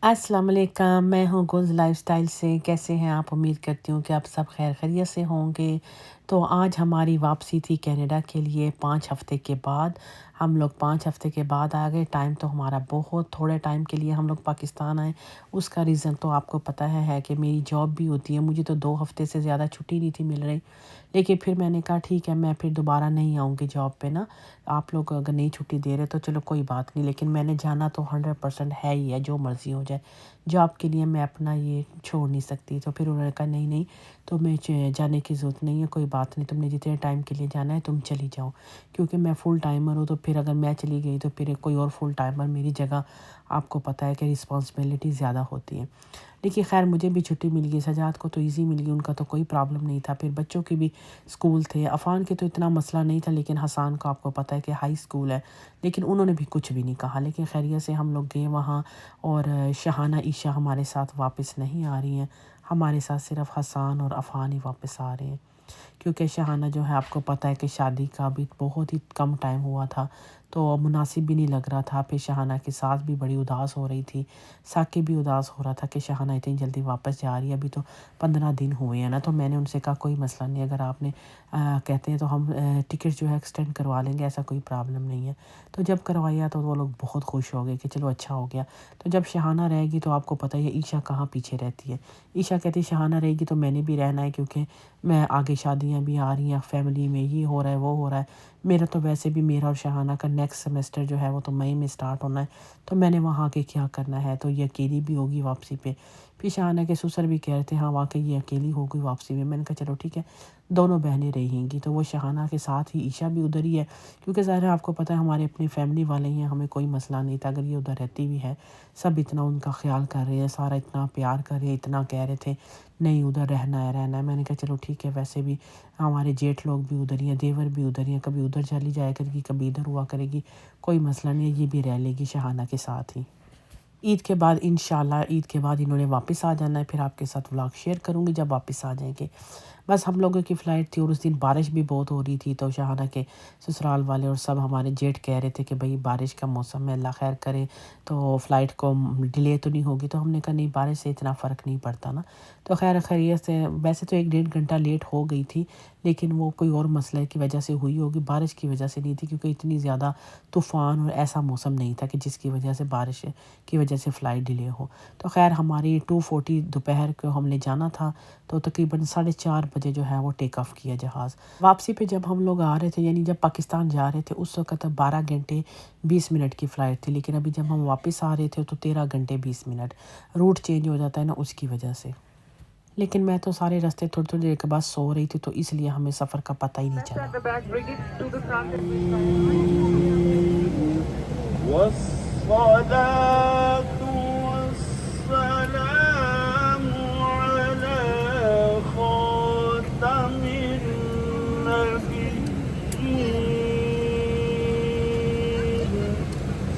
السلام علیکم، میں ہوں گلز لائف سٹائل سے۔ کیسے ہیں آپ؟ امید کرتی ہوں کہ آپ سب خیر خیریت سے ہوں گے۔ تو آج ہماری واپسی تھی کینیڈا کے لیے 5 ہفتے کے بعد۔ ہم لوگ 5 ہفتے کے بعد آ گئے۔ ٹائم تو ہمارا بہت تھوڑے ٹائم کے لیے ہم لوگ پاکستان آئے۔ اس کا ریزن تو آپ کو پتہ ہے کہ میری جاب بھی ہوتی ہے، مجھے تو 2 ہفتے سے زیادہ چھٹی نہیں تھی مل رہی۔ لیکن پھر میں نے کہا ٹھیک ہے، میں پھر دوبارہ نہیں آؤں گی جاب پہ نا، آپ لوگ اگر نہیں چھٹی دے رہے تو چلو کوئی بات نہیں، لیکن میں نے جانا تو 100% ہے ہی ہے، جو مرضی ہو جائے۔ جاب کے لیے میں اپنا یہ چھوڑ نہیں سکتی۔ تو پھر انہوں نے کہا نہیں تو میں جانے کی ضرورت نہیں ہے، کوئی بات نہیں، تم نے جتنے ٹائم کے لیے جانا ہے تم چلی جاؤ، کیونکہ میں فل ٹائمر ہوں۔ تو پھر اگر میں چلی گئی تو پھر کوئی اور فل ٹائمر میری جگہ، آپ کو پتہ ہے کہ رسپانسبلٹی زیادہ ہوتی ہے۔ لیکن خیر مجھے بھی چھٹی مل گئی، سجاد کو تو ایزی مل گئی، ان کا تو کوئی پرابلم نہیں تھا۔ پھر بچوں کی بھی اسکول تھے، عفان کے تو اتنا مسئلہ نہیں تھا، لیکن حسان کو آپ کو پتہ ہے کہ ہائی اسکول ہے، لیکن انہوں نے بھی کچھ بھی نہیں کہا۔ لیکن خیریت سے ہم لوگ گئے وہاں، اور شہانہ عیشا ہمارے ساتھ واپس نہیں آ رہی ہیں، ہمارے ساتھ صرف حسان اور عفان ہی واپس آ رہے ہیں، کیونکہ شہانہ جو ہے آپ کو پتہ ہے کہ شادی کا بھی بہت ہی کم ٹائم ہوا تھا، تو مناسب بھی نہیں لگ رہا تھا۔ پھر شہانہ کے ساتھ بھی بڑی اداس ہو رہی تھی، ثاقب بھی اداس ہو رہا تھا کہ شہانہ اتنی جلدی واپس جا رہی ہے، ابھی تو 15 دن ہوئے ہیں نا۔ تو میں نے ان سے کہا کوئی مسئلہ نہیں، اگر آپ نے کہتے ہیں تو ہم ٹکٹ جو ہے ایکسٹینڈ کروا لیں گے، ایسا کوئی پرابلم نہیں ہے۔ تو جب کروایا تو وہ لوگ بہت خوش ہو گئے کہ چلو اچھا ہو گیا۔ تو جب شہانہ رہے گی تو آپ کو پتہ ہے عیشا کہاں پیچھے رہتی ہے، عیشا کہتی ہے شہانہ رہے گی تو میں نے بھی رہنا ہے، کیونکہ میں آگے شادیاں بھی آ رہی ہیں، فیملی میں یہ ہو رہا ہے وہ ہو رہا ہے، میرا تو ویسے بھی میرا اور شہانہ کا نیکسٹ سیمسٹر جو ہے وہ تو مئی میں سٹارٹ ہونا ہے، تو میں نے وہاں کے کیا کرنا ہے، تو یہ اکیلی بھی ہوگی واپسی پہ۔ پھر شہانہ کے سسر بھی کہہ رہے تھے ہاں واقعی یہ اکیلی ہوگی واپسی میں۔ میں نے کہا چلو ٹھیک ہے، دونوں بہنیں رہیں گی، تو وہ شہانہ کے ساتھ ہی عیشا بھی ادھر ہی ہے، کیونکہ ظاہر ہے آپ کو پتہ ہے ہمارے اپنی فیملی والے ہی ہیں، ہمیں کوئی مسئلہ نہیں تھا اگر یہ ادھر رہتی بھی ہے۔ سب اتنا ان کا خیال کر رہے ہیں، سارا اتنا پیار کر رہے ہیں، اتنا کہہ رہے تھے نہیں ادھر رہنا ہے رہنا ہے۔ میں نے کہا چلو ٹھیک ہے، ویسے بھی ہمارے جیٹھ لوگ بھی ادھر ہی ہیں، دیور بھی ادھر ہی ہیں، کبھی ادھر چلی جایا کرے گی کبھی ادھر ہوا کرے گی، کوئی مسئلہ نہیں ہے، یہ بھی رہ لے گی شہانہ کے ساتھ ہی۔ عید کے بعد انشاءاللہ، عید کے بعد انہوں نے واپس آ جانا ہے، پھر آپ کے ساتھ ولاگ شیئر کروں گی جب واپس آ جائیں گے۔ بس ہم لوگوں کی فلائٹ تھی اور اس دن بارش بھی بہت ہو رہی تھی، تو شہانہ کے سسرال والے اور سب ہمارے جیٹھ کہہ رہے تھے کہ بھئی بارش کا موسم ہے، اللہ خیر کرے تو فلائٹ کو ڈیلے تو نہیں ہوگی، تو ہم نے کہا نہیں بارش سے اتنا فرق نہیں پڑتا نا۔ تو خیر خیریت سے ویسے تو 1-1.5 گھنٹہ لیٹ ہو گئی تھی، لیکن وہ کوئی اور مسئلے کی وجہ سے ہوئی ہوگی، بارش کی وجہ سے نہیں تھی، کیونکہ اتنی زیادہ طوفان اور ایسا موسم نہیں تھا کہ جس کی وجہ سے بارش کی وجہ سے فلائٹ ڈیلے ہو۔ تو خیر ہماری 2:40 دوپہر کو ہم نے جانا تھا، تو تقریباً 4:30 بجے جو ہے وہ ٹیک آف کیا جہاز۔ واپسی پہ جب ہم لوگ آ رہے تھے، یعنی جب پاکستان جا رہے تھے اس وقت 12 گھنٹے 20 منٹ کی فلائٹ تھی، لیکن ابھی جب ہم واپس آ رہے تھے تو 13 گھنٹے 20 منٹ، روٹ چینج ہو جاتا ہے نا اس کی وجہ سے۔ لیکن میں تو سارے راستے تھوڑی تھوڑی دیر کے بعد سو رہی تھی، تو اس لیے ہمیں سفر کا پتہ ہی نہیں چلا۔ والصلاة والسلام على خاتم النبيين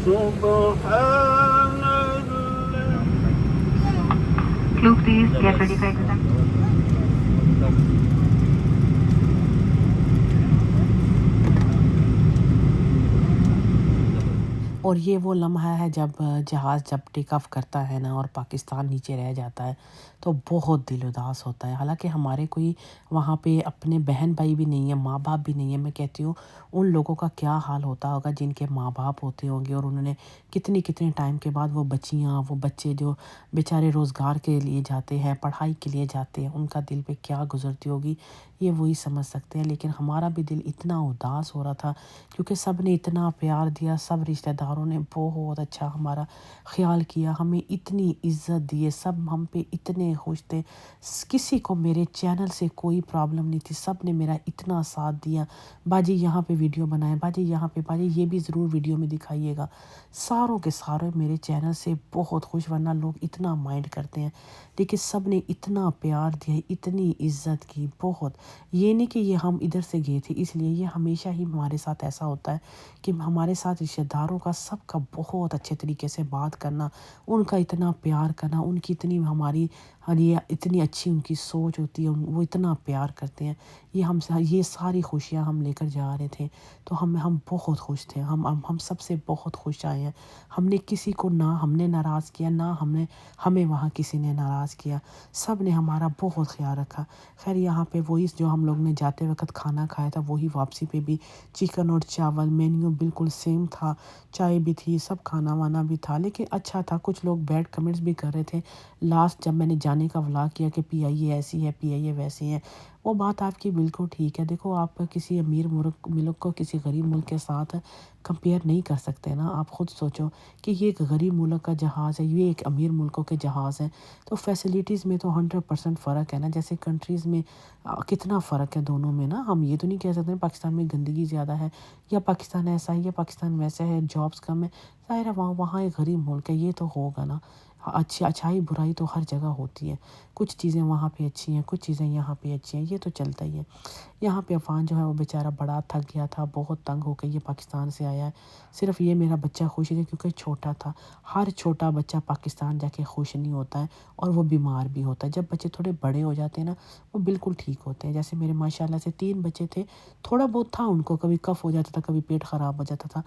سبحان الله. Crew, please get ready for exit. اور یہ وہ لمحہ ہے جب جہاز جب ٹیک آف کرتا ہے نا اور پاکستان نیچے رہ جاتا ہے تو بہت دل اداس ہوتا ہے۔ حالانکہ ہمارے کوئی وہاں پہ اپنے بہن بھائی بھی نہیں ہیں، ماں باپ بھی نہیں ہیں۔ میں کہتی ہوں ان لوگوں کا کیا حال ہوتا ہوگا جن کے ماں باپ ہوتے ہوں گے، اور انہوں نے کتنے ٹائم کے بعد وہ بچیاں وہ بچے جو بیچارے روزگار کے لیے جاتے ہیں، پڑھائی کے لیے جاتے ہیں، ان کا دل پہ کیا گزرتی ہوگی یہ وہی سمجھ سکتے ہیں۔ لیکن ہمارا بھی دل اتنا اداس ہو رہا تھا، کیونکہ سب نے اتنا پیار دیا، سب رشتہ داروں نے بہت اچھا ہمارا خیال کیا، ہمیں اتنی عزت دیے، سب ہم پہ اتنے خوش تھے، کسی کو میرے چینل سے کوئی پرابلم نہیں تھی، سب نے میرا اتنا ساتھ دیا، باجی یہاں پہ ویڈیو بنائیں، باجی یہاں پہ، باجی یہ بھی ضرور ویڈیو میں دکھائیے گا۔ ساروں کے سارے میرے چینل سے بہت خوش، ورنہ لوگ اتنا مائنڈ کرتے ہیں، لیکن سب نے اتنا پیار دیا، اتنی عزت کی، بہت یہ نہیں کہ یہ ہم ادھر سے گئے تھے اس لیے، یہ ہمیشہ ہی ہمارے ساتھ ایسا ہوتا ہے کہ ہمارے ساتھ رشتہ داروں کا سب کا بہت اچھے طریقے سے بات کرنا، ان کا اتنا پیار کرنا، ان کی اتنی ہماری یہ اتنی اچھی ان کی سوچ ہوتی ہے، وہ اتنا پیار کرتے ہیں، یہ ہم سے یہ ساری خوشیاں ہم لے کر جا رہے تھے تو ہم بہت خوش تھے، ہم سب سے بہت خوش آئے ہیں۔ ہم نے کسی کو نہ ہم نے ناراض کیا، نہ ہمیں وہاں کسی نے ناراض کیا، سب نے ہمارا بہت خیال رکھا۔ خیر یہاں پہ وہی جو ہم لوگ نے جاتے وقت کھانا کھایا تھا وہی واپسی پہ بھی چکن اور چاول، مینیو بالکل سیم تھا، چائے بھی تھی، سب کھانا وانا بھی تھا، لیکن اچھا تھا۔ کچھ لوگ بیڈ کمنٹس بھی کر رہے تھے لاسٹ جب میں نے جانے کا ولاگ کیا کہ پی آئی اے ایسی ہے، پی آئی اے ویسی ہے، وہ بات آپ کی بالکل ٹھیک ہے۔ دیکھو آپ کسی امیر ملک کو کسی غریب ملک کے ساتھ کمپیئر نہیں کر سکتے نا، آپ خود سوچو کہ یہ ایک غریب ملک کا جہاز ہے، یہ ایک امیر ملکوں کے جہاز ہے، تو فیسلٹیز میں تو 100% فرق ہے نا، جیسے کنٹریز میں کتنا فرق ہے دونوں میں نا۔ ہم یہ تو نہیں کہہ سکتے پاکستان میں گندگی زیادہ ہے یا پاکستان ایسا ہے یا پاکستان ویسا ہے، جابس کم ہے، ظاہر ہے وہاں ایک غریب ملک ہے، یہ تو ہوگا نا۔ اچھائی برائی تو ہر جگہ ہوتی ہے، کچھ چیزیں وہاں پہ اچھی ہیں، کچھ چیزیں یہاں پہ اچھی ہیں، یہ تو چلتا ہی ہے۔ یہاں پہ عفان جو ہے وہ بیچارہ بڑا تھک گیا تھا، بہت تنگ ہو کے یہ پاکستان سے آیا ہے، صرف یہ میرا بچہ خوش ہے کیونکہ چھوٹا تھا۔ ہر چھوٹا بچہ پاکستان جا کے خوش نہیں ہوتا ہے اور وہ بیمار بھی ہوتا ہے، جب بچے تھوڑے بڑے ہو جاتے ہیں نا وہ بالکل ٹھیک ہوتے ہیں۔ جیسے میرے ماشاءاللہ سے 3 بچے تھے، تھوڑا بہت تھا ان کو، کبھی کف ہو جاتا تھا، کبھی پیٹ خراب ہو جاتا تھا،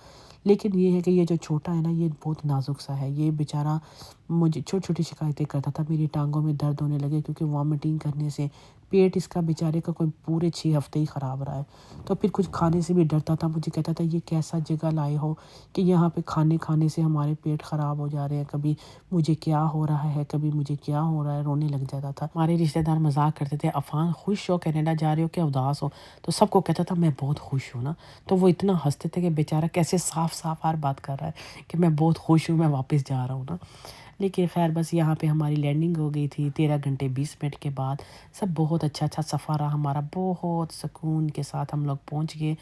لیکن یہ ہے کہ یہ جو چھوٹا ہے نا یہ بہت نازک سا ہے، یہ بیچارہ مجھے چھوٹی چھوٹی شکایتیں کرتا تھا، میری ٹانگوں میں درد ہونے لگے کیونکہ وامٹنگ کرنے سے پیٹ اس کا بیچارے کا کوئی پورے 6 ہفتے ہی خراب رہا ہے، تو پھر کچھ کھانے سے بھی ڈرتا تھا، مجھے کہتا تھا یہ کیسا جگہ لائے ہو کہ یہاں پہ کھانے سے ہمارے پیٹ خراب ہو جا رہے ہیں، کبھی مجھے کیا ہو رہا ہے، کبھی مجھے کیا ہو رہا ہے، رونے لگ جاتا تھا۔ ہمارے رشتہ دار مذاق کرتے تھے عفان خوش ہو کینیڈا جا رہے ہو کہ اداس ہو، تو سب کو کہتا تھا میں بہت خوش ہوں نا، تو وہ اتنا ہنستے تھے کہ بیچارہ کیسے صاف صاف ہر بات کر رہا ہے کہ میں بہت خوش ہوں، میں واپس جا رہا ہوں نا۔ لیکن خیر بس یہاں پہ ہماری لینڈنگ ہو گئی تھی 13 گھنٹے 20 منٹ کے بعد، سب بہت اچھا سفر رہا ہمارا، بہت سکون کے ساتھ ہم لوگ پہنچ گئے،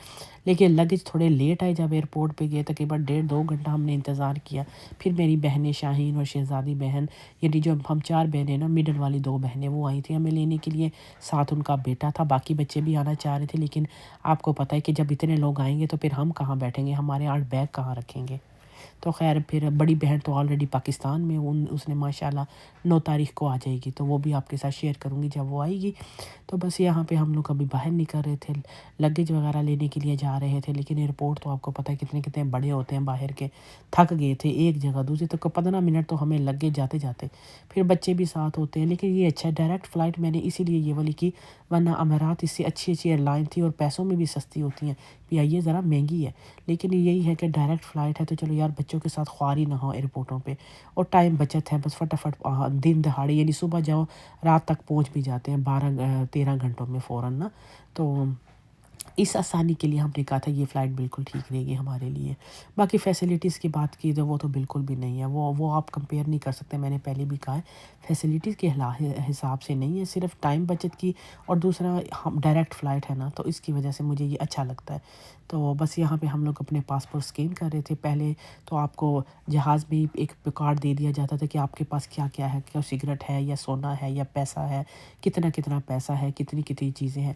لیکن لگیج تھوڑے لیٹ آئے جب ایئرپورٹ پہ گئے، تقریباً 1.5-2 گھنٹہ ہم نے انتظار کیا، پھر میری بہنیں شاہین اور شہزادی بہن، یعنی جو ہم 4 بہنیں نا، مڈل والی 2 بہنیں وہ آئی تھیں ہمیں لینے کے لیے، ساتھ ان کا بیٹا تھا، باقی بچے بھی آنا چاہ رہے تھے، لیکن آپ کو پتہ ہے کہ جب اتنے لوگ آئیں گے تو پھر ہم کہاں بیٹھیں گے، ہمارے 8 بیگ کہاں رکھیں گے۔ تو خیر پھر بڑی بہن تو آلریڈی پاکستان میں، اس نے ماشاءاللہ 9 تاریخ کو آ جائے گی، تو وہ بھی آپ کے ساتھ شیئر کروں گی جب وہ آئے گی۔ تو بس یہاں پہ ہم لوگ ابھی باہر نکل رہے تھے، لگیج وغیرہ لینے کے لیے جا رہے تھے، لیکن ایئرپورٹ تو آپ کو پتہ ہے کتنے بڑے ہوتے ہیں باہر کے، تھک گئے تھے ایک جگہ دوسری تک 15 منٹ تو ہمیں لگ گئے جاتے جاتے، پھر بچے بھی ساتھ ہوتے ہیں، لیکن یہ اچھا ہے ڈائریکٹ فلائٹ میں نے اسی لیے یہ والی کی، ورنہ امارات اس سے اچھی ایئر لائن تھی اور پیسوں میں بھی سستی ہوتی ہیں، پی آئی اے ذرا مہنگی ہے، لیکن یہی ہے کہ ڈائریکٹ فلائٹ ہے تو چلو یار بچوں کے ساتھ خواری نہ ہو ایئرپورٹوں پہ، اور ٹائم بچت ہے، بس فٹافٹ دن دہاڑے یعنی صبح جاؤ رات تک پہنچ بھی جاتے ہیں 12-13 گھنٹوں میں فوراً نا۔ تو اس آسانی کے لیے ہم نے کہا تھا یہ فلائٹ بالکل ٹھیک رہے گی ہمارے لیے۔ باقی فیسلٹیز کی بات کی تو وہ تو بالکل بھی نہیں ہے، وہ آپ کمپیئر نہیں کر سکتے، میں نے پہلے بھی کہا ہے فیسلٹیز کے حساب سے نہیں ہے، صرف ٹائم بچت کی، اور دوسرا ہم ڈائریکٹ فلائٹ ہے نا تو اس کی وجہ سے مجھے یہ اچھا لگتا ہے۔ تو بس یہاں پہ ہم لوگ اپنے پاسپورٹ اسکین کر رہے تھے، پہلے تو آپ کو جہاز میں ایک کارڈ دے دیا جاتا تھا کہ آپ کے پاس کیا کیا ہے، کیا سگریٹ ہے یا سونا ہے یا پیسہ ہے، کتنا پیسہ ہے، کتنی چیزیں ہیں،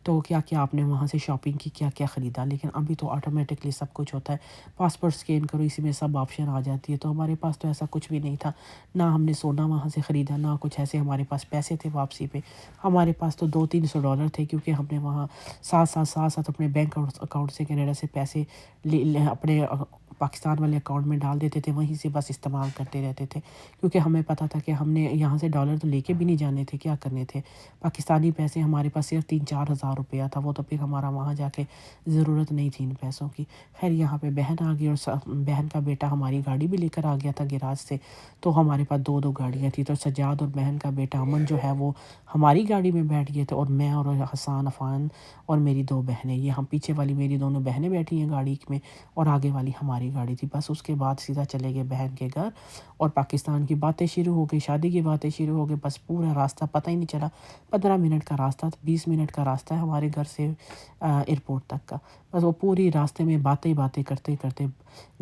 تو کیا آپ نے وہاں سے شاپنگ کی، کیا خریدا، لیکن ابھی تو آٹومیٹکلی سب کچھ ہوتا ہے، پاسپورٹ اسکین کرو اسی میں سب آپشن آ جاتی ہے، تو ہمارے پاس تو ایسا کچھ بھی نہیں تھا، نہ ہم نے سونا وہاں سے خریدا نہ کچھ ایسے، ہمارے پاس پیسے تھے واپسی پہ، ہمارے پاس تو $200-300 تھے، کیونکہ ہم نے وہاں ساتھ اپنے بینک اکاؤنٹ سے کینیڈا سے پیسے اپنے پاکستان والے اکاؤنٹ میں ڈال دیتے تھے، وہیں سے بس استعمال کرتے رہتے تھے، کیونکہ ہمیں پتہ تھا کہ ہم نے یہاں سے ڈالر تو لے کے بھی نہیں جانے تھے، کیا کرنے تھے، پاکستانی پیسے ہمارے پاس صرف 3-4 ہزار روپیہ تھا، وہ تو پھر ہمارا وہاں جا کے ضرورت نہیں تھی ان پیسوں کی۔ خیر یہاں پہ بہن آ گئی اور بہن کا بیٹا ہماری گاڑی بھی لے کر آ گیا تھا گیراج سے، تو ہمارے پاس 2 گاڑیاں تھیں، تو سجاد اور بہن کا بیٹا امن جو ہے وہ ہماری گاڑی میں بیٹھ گئے تھے، اور میں اور حسان عفان اور میری 2 بہنیں، یہ ہم پیچھے والی میری دونوں بہنیں بیٹھی ہیں گاڑی میں، اور آگے والی ہماری کی گاڑی تھی، بس اس کے بعد سیدھا چلے گئے بہن کے گھر اور پاکستان کی باتیں شروع ہو گئی، شادی کی باتیں شروع ہو گئی، بس پورا راستہ پتہ ہی نہیں چلا، 15 منٹ کا راستہ، 20 منٹ کا راستہ ہے ہمارے گھر سے ایئرپورٹ تک کا، بس وہ پوری راستے میں باتیں کرتے کرتے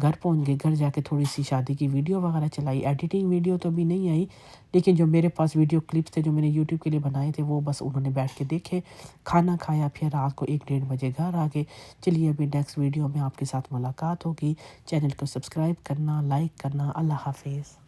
گھر پہنچ گئے۔ گھر جا کے تھوڑی سی شادی کی ویڈیو وغیرہ چلائی، ایڈیٹنگ ویڈیو تو بھی نہیں آئی، لیکن جو میرے پاس ویڈیو کلپس تھے جو میں نے یوٹیوب کے لیے بنائے تھے وہ بس انہوں نے بیٹھ کے دیکھے، کھانا کھایا، پھر رات کو 1-1:30 بجے گھر آ گئے۔ چلیے ابھی نیکسٹ ویڈیو میں آپ کے ساتھ ملاقات ہوگی، چینل کو سبسکرائب کرنا، لائک کرنا، اللہ حافظ۔